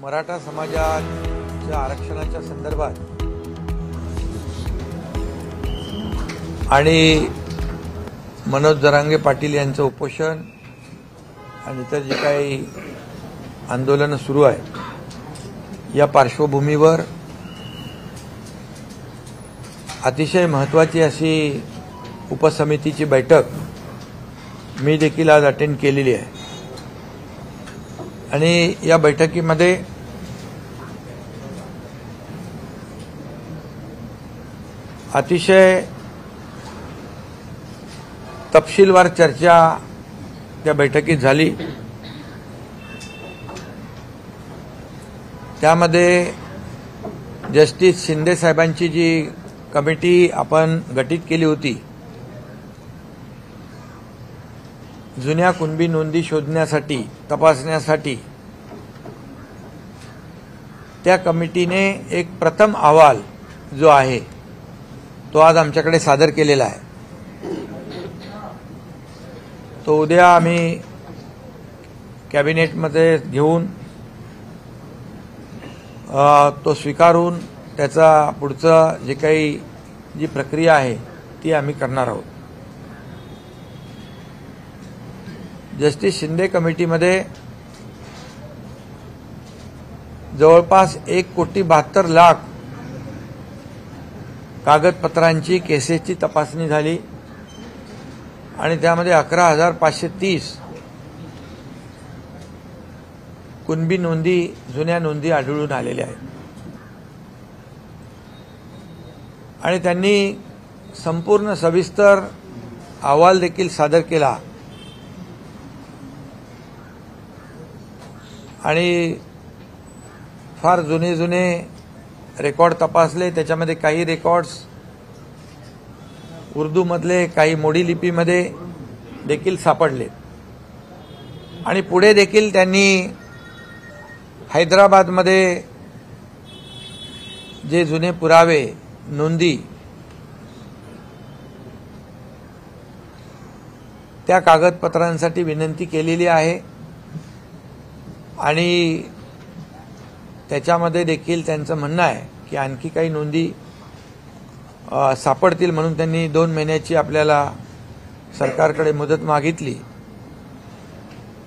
मराठा समाजाच्या आरक्षणाच्या संदर्भात आणि मनोज जरांगे पाटील यांचं उपोषण आणि इतर जे काही आंदोलन सुरू आहे या पार्श्वभूमीवर अतिशय महत्त्वाची अशी उपसमितीची बैठक मी देखील आज अटेंड केलेली आहे आणि या बैठकीमध्ये अतिशय तपशीलवार चर्चा त्या बैठकीत झाली। त्यामध्ये जस्टिस शिंदे साहेबांची जी कमिटी आपण गठीत केली होती जुन्या कुणबी नोंदी शोधण्यासाठी तपासण्यासाठी, त्या कमिटीने एक प्रथम अहवाल जो आहे तो आज आमच्याकडे सादर केलेला आहे। तो उद्या आम्ही कॅबिनेटमध्ये घेऊन तो स्वीकारून त्याचा पुढचं जे काही जी प्रक्रिया आहे ती आम्ही करणार आहोत। जस्टिस शिंदे कमिटीमध्ये जवळपास 1,72,00,000 कागदपत्रांची केसेसची तपासणी झाली आणि त्यामध्ये 11,530 कुणबी नोंदी जुन्या नोंदी आढळून आलेल्या आहेत आणि त्यांनी संपूर्ण सविस्तर अहवाल देखील सादर केला आणि फार जुने रेकॉर्ड तपासले। त्याच्यामध्ये काही रेकॉर्ड्स उर्दूमधले, काही मोडी लिपीमध्ये देखील सापडले आणि पुढे देखील त्यांनी हैदराबादमध्ये जे जुने पुरावे नोंदी त्या कागदपत्रांसाठी विनंती केलेली आहे आणि त्याच्यामध्ये देखील त्यांचं म्हणणं आहे की आणखी काही नोंदी सापडतील म्हणून त्यांनी 2 महिन्याची आपल्याला सरकारकडे मुदत मागितली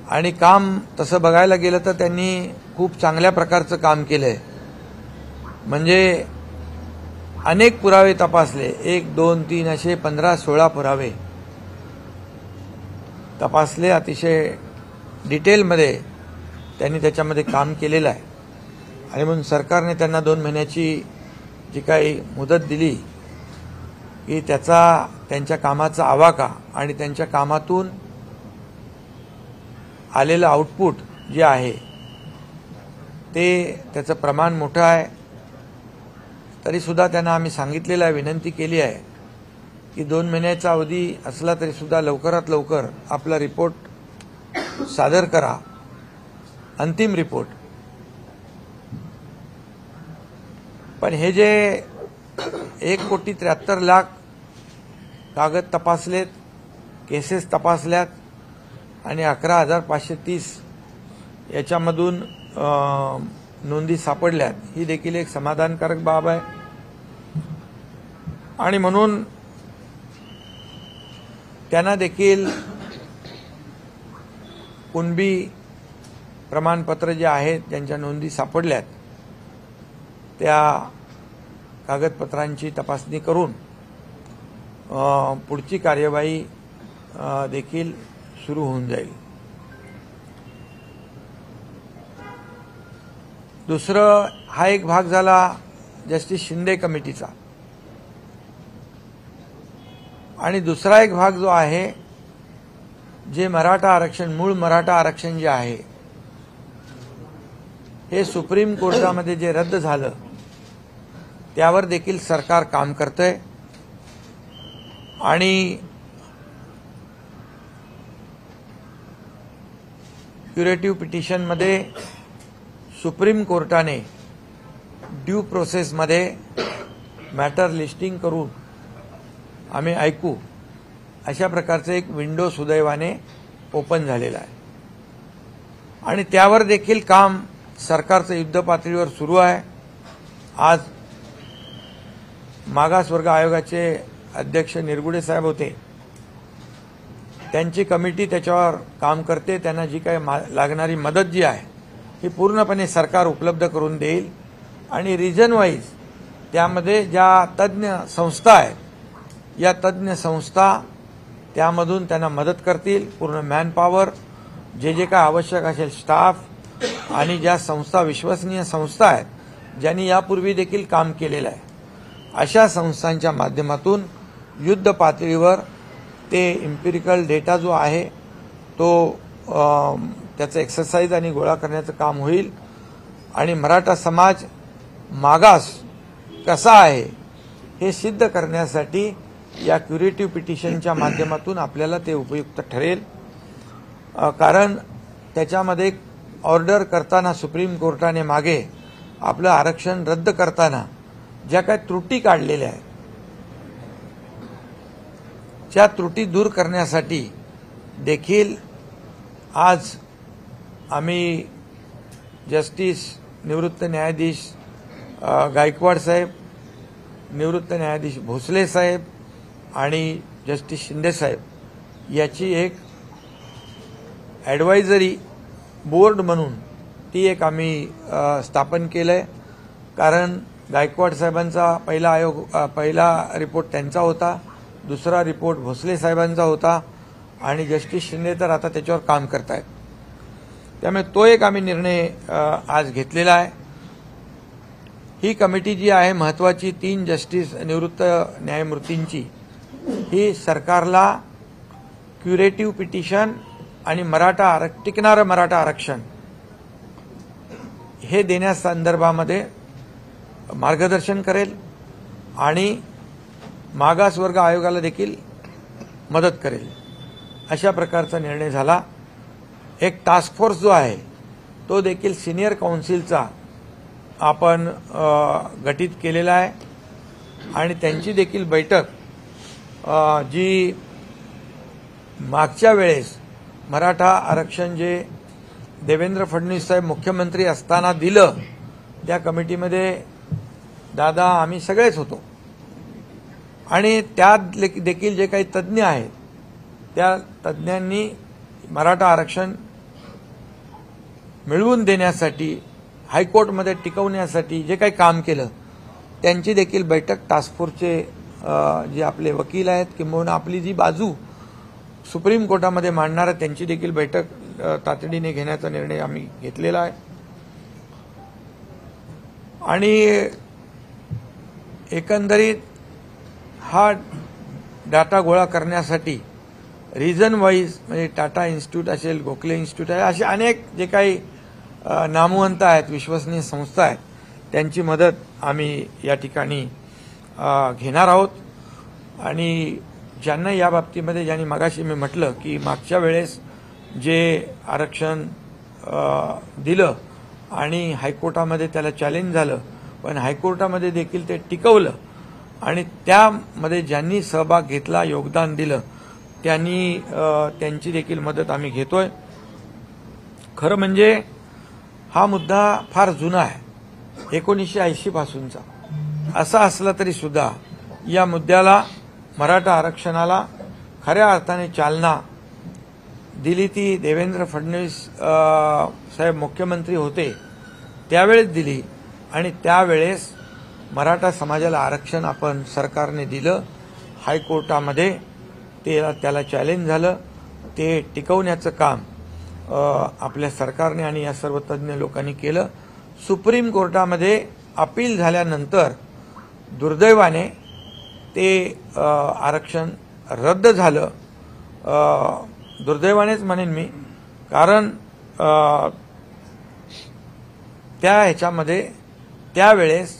आणि काम तसं बघायला गेलं तर त्यांनी खूप चांगल्या प्रकारचं काम केलंय। म्हणजे अनेक पुरावे तपासले, 1, 2, 3 असे 15-16 पुरावे तपासले। अतिशय डिटेलमध्ये त्यांनी त्याच्यामध्ये काम केलेलं आहे आणि म्हणून सरकारने त्यांना 2 महिन्याची जी काही मुदत दिली की त्यांच्या कामाचा आवाका आणि त्यांच्या कामातून आलेलं आउटपुट जे आहे त्याचं प्रमाण मोठं आहे। तरी सुद्धा त्यांना आम्ही सांगितलेलं आहे, विनंती केली आहे की 2 महिन्याचा अवधी असला तरी सुद्धा लवकरात लवकर आपला रिपोर्ट सादर करा, अंतिम रिपोर्ट। पण हे जे 1,73,00,000 कागद तपासलेत, केसेस तपासल्यात आणि 11,530 याच्यामधून नोंदी सापडल्यात, ही देखील एक समाधानकारक बाब आहे आणि म्हणून त्यांना देखील कुणबी प्रमाणपत्र जे आहेत ज्यांच्या नोंदी सापडल्यात त्या कागदपत्रांची तपासणी करून पुढची कार्यवाही देखील सुरू होऊन जाईल। दुसरं हा एक भाग झाला जस्टिस शिंदे कमिटीचा आणि दुसरा एक भाग जो आहे जे मराठा आरक्षण, मूळ मराठा आरक्षण जे आहे हे सुप्रीम कोर्टामध्ये जे रद्द झालं त्यावर देखील सरकार काम करतंय आणि क्युरेटिव्ह पिटिशनमध्ये सुप्रीम कोर्टाने ड्यू प्रोसेसमध्ये मॅटर लिस्टिंग करून आम्ही ऐकू अशा प्रकारचं एक विंडो सुदैवाने ओपन झालेला आहे आणि त्यावर देखील काम सरकारचं युद्ध पातळीवर सुरू आहे। आज मागासवर्ग आयोगाचे अध्यक्ष निरगुडे साहेब होते, त्यांची कमिटी त्याच्यावर काम करते। त्यांना जी काही लागणारी मदत जी आहे ही पूर्णपणे सरकार उपलब्ध करून देईल आणि रिजन वाईज त्यामध्ये ज्या तज्ञ संस्था आहेत, या तज्ञ संस्था त्यामधून त्यांना मदत करतील। पूर्ण मॅनपॉवर, जे जे काय आवश्यक असेल स्टाफ आणि ज्या संस्था विश्वसनीय संस्था आहेत, ज्यांनी यापूर्वी देखील काम केलेलं आहे, अशा संस्थांच्या माध्यमातून युद्ध पातळीवर ते इम्पिरिकल डेटा जो आहे तो त्याचं एक्सरसाइज आणि गोळा करण्याचं काम होईल आणि मराठा समाज मागास कसा आहे हे सिद्ध करण्यासाठी या क्युरेटिव्ह पिटिशनच्या माध्यमातून आपल्याला ते उपयुक्त ठरेल। कारण त्याच्यामध्ये ऑर्डर करताना सुप्रीम कोर्टाने मागे आपलं आरक्षण रद्द करताना ज्या काही त्रुटी काढलेल्या आहेत, त्या त्रुटी दूर करण्यासाठी देखील आज आम्ही जस्टिस निवृत्त न्यायाधीश गायकवाड साहेब, निवृत्त न्यायाधीश भोसले साहेब आणि जस्टिस शिंदे साहेब याची एक ॲडवायझरी बोर्ड म्हणून ती एक आम्ही स्थापन केलंय। कारण गायकवाड साहेबांचा पहिला रिपोर्ट त्यांचा होता, दुसरा रिपोर्ट भोसले साहेबांचा होता आणि जस्टिस शिंदे तर आता त्याच्यावर काम करतायत। त्यामुळे तो एक आम्ही निर्णय आज घेतलेला आहे। ही कमिटी जी आहे महत्त्वाची 3 जस्टिस निवृत्त न्यायमूर्तींची, ही सरकारला क्युरेटिव्ह पिटिशन आणि टिकणारं मराठा आरक्षण हे देण्यासंदर्भामध्ये मार्गदर्शन करेल आणि मागासवर्ग आयोगाला देखील मदत करेल, अशा प्रकारचा निर्णय झाला। एक टास्क फोर्स जो आहे तो देखील सिनियर काउन्सिलचा आपण गठीत केलेला आहे आणि त्यांची देखील बैठक जी मागच्या वेळेस मराठा आरक्षण जे देवेंद्र फडणवीस साहेब मुख्यमंत्री असताना दिलं, त्या कमिटीमध्ये दादा आम्ही सगळेच होतो आणि त्यात देखील जे काही तज्ज्ञ आहेत त्या तज्ज्ञांनी मराठा आरक्षण मिळवून देण्यासाठी, हायकोर्टमध्ये टिकवण्यासाठी जे काही काम केलं, त्यांची देखील बैठक टास्क फोर्सचे जे आपले वकील आहेत किंबहुना आपली जी बाजू सुप्रीम कोर्टामध्ये मांडणार त्यांची देखील बैठक तातडीने घेण्याचा निर्णय आम्ही घेतलेला आहे। आणि एकंदरीत हा डाटा गोळा करण्यासाठी रिजन वाईज म्हणजे टाटा इन्स्टिट्यूट असेल, गोखले इन्स्टिट्यूट आहे, असे अनेक जे काही नामवंत आहेत, विश्वसनीय संस्था आहेत, त्यांची मदत आम्ही या ठिकाणी घेणार आहोत। आणि ज्यांना या बाबतीमध्ये, ज्यांनी मगाशी मी म्हटलं की मागच्या वेळेस जे आरक्षण दिलं आणि हायकोर्टामध्ये त्याला चॅलेंज झालं, पण हायकोर्टामध्ये देखील ते टिकवलं आणि त्यामध्ये ज्यांनी सहभाग घेतला, योगदान दिलं, त्यांची देखील मदत आम्ही घेतोय। खरं म्हणजे हा मुद्दा फार जुना आहे, 1980 पासूनचा। असा असला तरी सुद्धा या मुद्द्याला, मराठा आरक्षणाला खऱ्या अर्थाने चालना दिली ती देवेंद्र फडणवीस साहेब मुख्यमंत्री होते त्यावेळेस दिली आणि त्यावेळेस मराठा समाजाला आरक्षण आपण सरकारने दिलं। हायकोर्टामध्ये त्याला चॅलेंज झालं, ते टिकवण्याचं काम आपल्या सरकारने आणि या सर्व तज्ज्ञ लोकांनी केलं। सुप्रीम कोर्टामध्ये अपील झाल्यानंतर दुर्दैवाने ते आरक्षण रद्द झालं। दुर्दैवानेच म्हणेन मी, कारण ह्याच्यामध्ये त्यावेळेस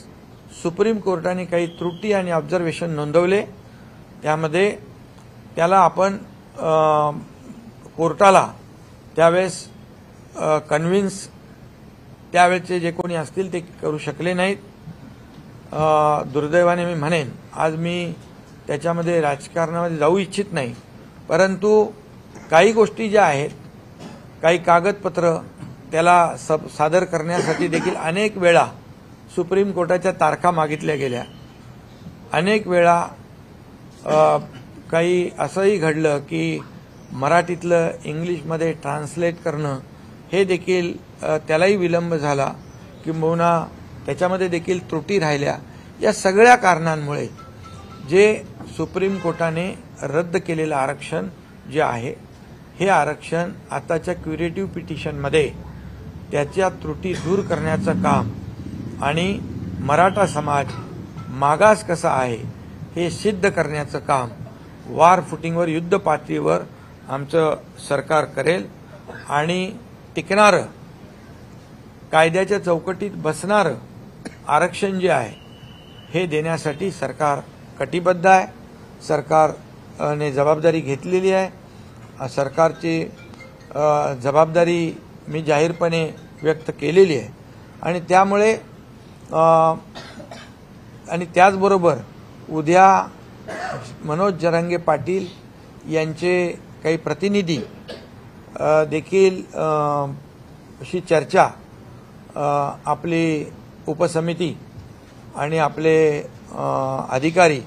सुप्रीम कोर्टाने काही त्रुटी आणि ऑब्झर्वेशन नोंदवले, त्यामध्ये त्याला आपण कोर्टाला त्यावेळेस कन्व्हिन्स त्यावेळेचे जे कोणी असतील ते करू शकले नाहीत। दुर्दैवाने मी म्हणेन, आज मी त्याच्यामध्ये राजकारणामध्ये जाऊ इच्छित नाही, परंतु काही गोष्टी ज्या आहेत, काही कागदपत्र त्याला सादर करण्यासाठी देखील अनेक वेळा सुप्रीम कोर्टाच्या तारखा मागितल्या गेल्या। अनेक वेळा काही असंही घडलं की मराठीतलं इंग्लिशमध्ये ट्रान्सलेट करणं हे देखील त्यालाही विलंब झाला, किंबहुना त्याच्यामध्ये देखील त्रुटी राहिल्या। या सगळ्या कारणांमुळे जे सुप्रीम कोर्टाने रद्द केलेलं आरक्षण जे आहे हे आरक्षण आताच्या क्युरेटिव्ह पिटिशनमध्ये त्याच्या त्रुटी दूर करण्याचं काम आणि मराठा समाज मागास कसा आहे हे सिद्ध करण्याचं काम वार फुटिंगवर युद्ध पातळीवर आमचं सरकार करेल आणि टिकणारं कायद्याच्या चौकटीत बसणारं आरक्षण जे आहे हे देण्यासाठी सरकार कटिबद्ध आहे। सरकारने जबाबदारी घेतलेली आहे। सरकारची जबाबदारी मी जाहीरपणे व्यक्त केलेली आहे आणि त्यामुळे आणि त्याचबरोबर उद्या मनोज जरांगे पाटील यांचे काही प्रतिनिधी देखील अशी चर्चा आपली उपसमिती आणि आपले अधिकारी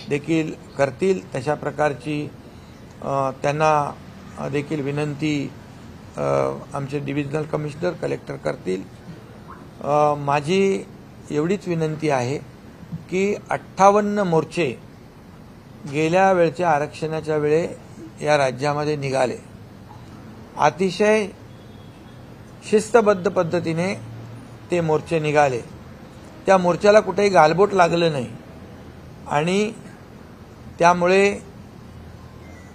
देखील करतील। तशा प्रकारची त्यांना देखील विनंती आमचे डिव्हिजनल कमिशनर कलेक्टर करतील। माझी एवढीच विनंती आहे की 58 मोर्चे गेल्या वेळच्या आरक्षणाच्या वेळे या राज्यामध्ये निघाले। अतिशय शिस्तबद्ध पद्धतीने ते मोर्चे निघाले। त्या मोर्चाला कुठेही गालबोट लागलं नाही आणि त्यामुळे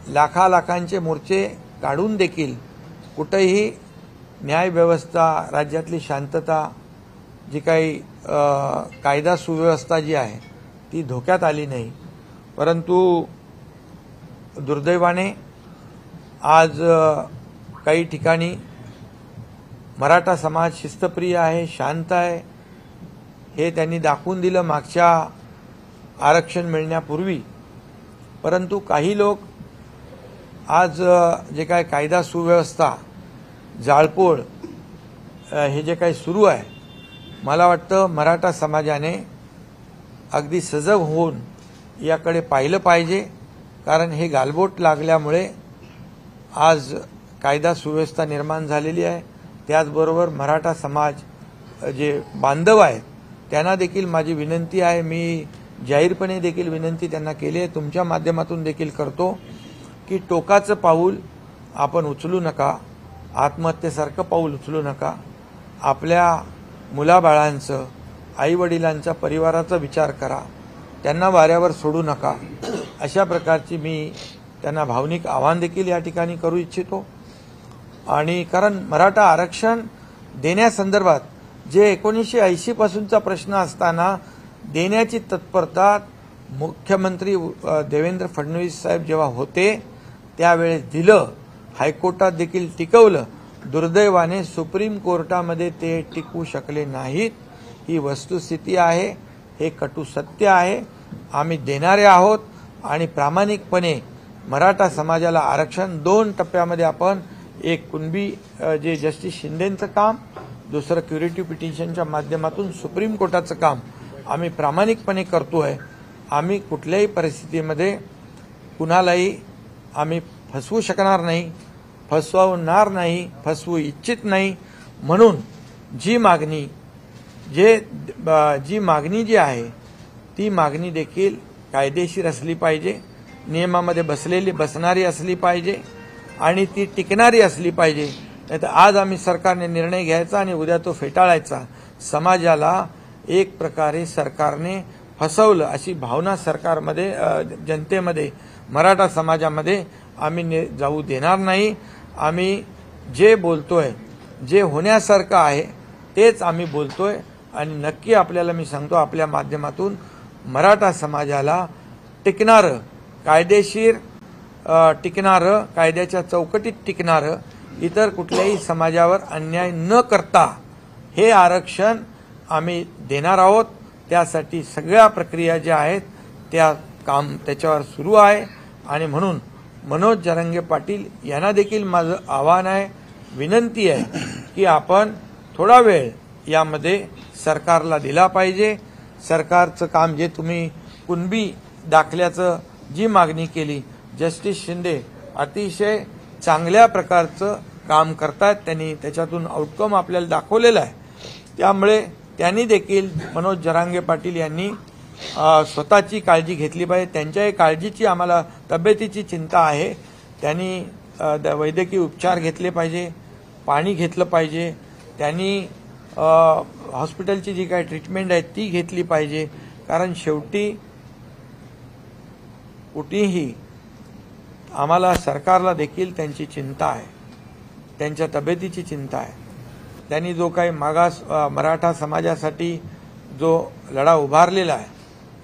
लाखांचे मोर्चे काढून देखील कुठेही न्यायव्यवस्था, राज्यातली शांतता, जी काही कायदा सुव्यवस्था जी आहे ती धोक्यात आली नाही। परंतु दुर्दैवाने आज काही ठिकाणी मराठा समाज शिस्तप्रिय आहे, शांत आहे, हे त्यांनी दाखवून दिलं मागच्या आरक्षण मिळण्यापूर्वी। परंतु काही लोक आज जे काय कायदा सुव्यवस्था, जाळपोळ हे जे काही सुरू आहे, मला वाटतं मराठा समाजाने अगदी सजग होऊन याकडे पाहिलं पाहिजे, कारण हे गालबोट लागल्यामुळे आज कायदा सुव्यवस्था निर्माण झालेली आहे। त्याचबरोबर मराठा समाज जे बांधव आहेत त्यांना देखील माझी विनंती आहे, मी जाहीरपणे देखील विनंती त्यांना केली आहे, तुमच्या माध्यमातून देखील करतो की टोकाचं पाऊल आपण उचलू नका, आत्महत्येसारखं पाऊल उचलू नका। आपल्या मुलाबाळांचं, आईवडिलांच्या परिवाराचा विचार करा, त्यांना वाऱ्यावर सोडू नका। अशा प्रकारची मी त्यांना भावनिक आवाहन देखील या ठिकाणी करू इच्छितो। आणि कारण मराठा आरक्षण देण्यासंदर्भात जे 1980 पासूनचा प्रश्न असताना देण्याची तत्परता मुख्यमंत्री देवेंद्र फडणवीस साहेब जेव्हा होते त्यावेळेस दिलं, हायकोर्टात देखील टिकवलं। दुर्दैवाने सुप्रीम कोर्टामध्ये ते टिकू शकले नाहीत। ही वस्तुस्थिती आहे, हे कटू सत्य आहे। आम्ही देणारे आहोत आणि प्रामाणिकपणे मराठा समाजाला आरक्षण 2 टप्प्यामध्ये आपण एक कुणबी जे जस्टिस शिंदेंचं काम, दुसरं क्युरेटिव्ह पिटिशनच्या माध्यमातून सुप्रीम कोर्टाचं काम आम्ही प्रामाणिकपणे करतोय। आम्ही कुठल्याही परिस्थितीमध्ये कुणालाही आम्ही फसवू शकणार नाही, फसवणार नाही, फसवू इच्छित नाही। म्हणून जी मागणी जी आहे ती मागणी देखील कायदेशीर असली पाहिजे, नियमामध्ये बसणारी असली पाहिजे आणि ती टिकणारी असली पाहिजे। नाहीतर आज आम्ही सरकारने निर्णय घ्यायचा आणि उद्या तो फेटाळायचा। समाजाला एक प्रकारे सरकारने फसवलं अशी भावना सरकारमध्ये, जनतेमध्ये, मराठा समाजामध्ये आम्ही जाऊ देणार नाही। आम्ही जे बोलतोय, जे होण्यासारखं आहे तेच आम्ही बोलतोय आणि नक्की आपल्याला मी सांगतो, आपल्या माध्यमातून मराठा समाजाला टिकणारं, कायदेशीर टिकणारं, कायद्याच्या चौकटीत टिकणारं, इतर कुठल्याही समाजावर अन्याय न करता हे आरक्षण आम्ही देणार आहोत। त्यासाठी सगळ्या प्रक्रिया ज्या आहेत त्याच्यावर सुरू आहे आणि म्हणून मनोज जरांगे पाटील यांना देखील माझं आव्हान आहे, विनंती आहे की आपण थोडा वेळ यामध्ये सरकारला दिला पाहिजे। सरकारचं काम जे तुम्ही कुणबी दाखल्याचं जी मागणी केली, जस्टिस शिंदे अतिशय चांगल्या प्रकारचं काम करतात, त्यांनी त्याच्यातून आउटकम आपल्याला दाखवलेला आहे। त्यामुळे त्यांनी देखील मनोज जरांगे पाटील यांनी स्वतःची काळजी घेतली पाहिजे। त्यांच्याही काळजीची आम्हाला तब्येतीची चिंता आहे। त्यांनी वैद्यकीय उपचार घेतले पाहिजे, पाणी घेतलं पाहिजे, त्यांनी हॉस्पिटलची जी काही ट्रीटमेंट आहे ती घेतली पाहिजे। कारण शेवटी कुठेही आम्हाला सरकारला देखील त्यांची चिंता आहे, त्यांच्या तब्येतीची चिंता आहे। त्यांनी जो काही मागास मराठा समाजासाठी जो लढा उभारलेला आहे,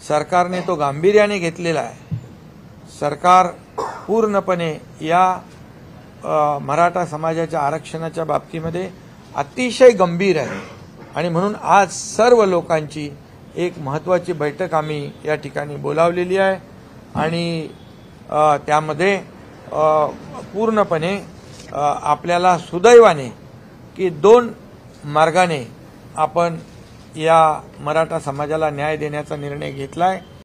सरकारने तो गांभीर्याने घेतलेला आहे। सरकार पूर्णपणे या मराठा समाजाच्या आरक्षणाच्या बाबतीमध्ये अतिशय गंभीर आहे आणि म्हणून आज सर्व लोकांची एक महत्त्वाची बैठक आम्ही या ठिकाणी बोलावलेली आहे आणि त्यामध्ये पूर्णपणे आपल्याला सुदैवाने की 2 मार्गाने आपण या मराठा समाजाला न्याय देण्याचा निर्णय घेतलाय।